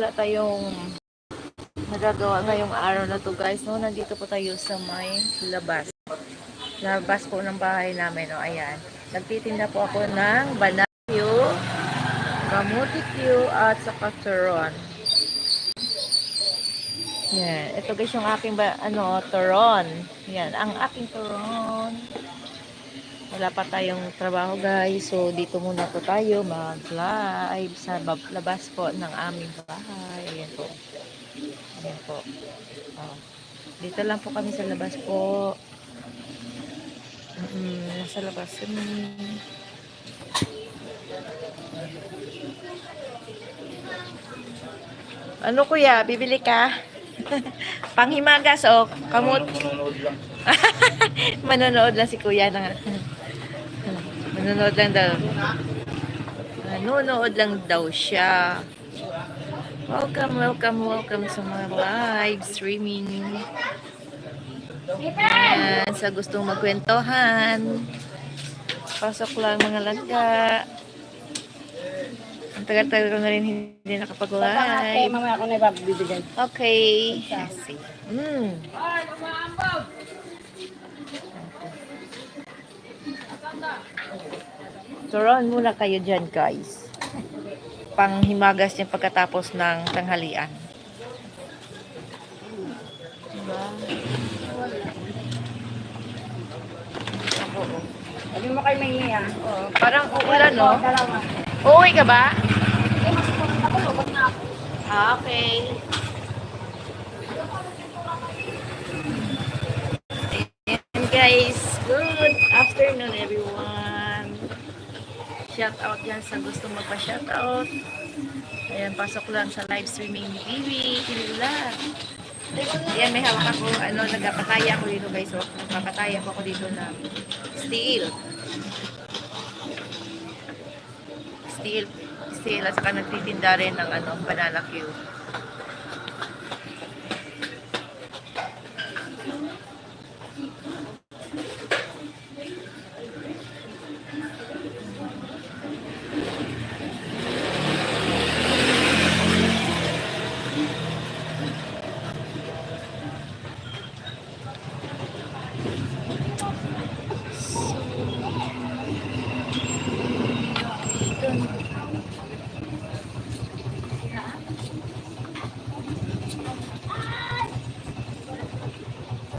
wala tayong nagagawa ngayong araw na to guys, no? Nandito po tayo sa may labas. Labas po ng bahay namin, no? Ayan. Nagtitinda po ako ng banakyo, kamutikyo, at saka turon. Yan. Ito guys yung aking turon. Yan. Ang aking turon. Wala pa tayong trabaho guys. So, dito muna po tayo mag-live sa labas po ng aming bahay. Ayan po. Ayan po. Oh. Dito lang po kami sa labas po. Nasa labas kami. Ano kuya? Bibili ka? Panghimagas o kamot? Manonood lang. Manonood lang si kuya na. Manonood lang daw. Manonood lang daw siya. Welcome sa mga live streaming. Ayan, sa gustong magkwentohan. Pasok lang mga langga. Ang tagal-tagal ko na rin hindi nakapag-live. Mamaya ako na ibabibigay. Okay. Let's see. Turon muna kayo dyan guys. Panghimagas niya pagkatapos ng tanghalian. Diba? Oo. Sabi mo kay May niya. Oh, parang uulan, no? Uuwi ka ba? Ah, okay. And guys, good afternoon everyone. Shout out yan sa gusto magpa-shout out. Ayan, pasok lang sa live streaming ni Bibi, Kinula. Ayan, may hawak ako, nagpapataya ako dito guys. So, nagpapataya ako dito na steel. Steel, at saka nagtitinda rin ng banana cue.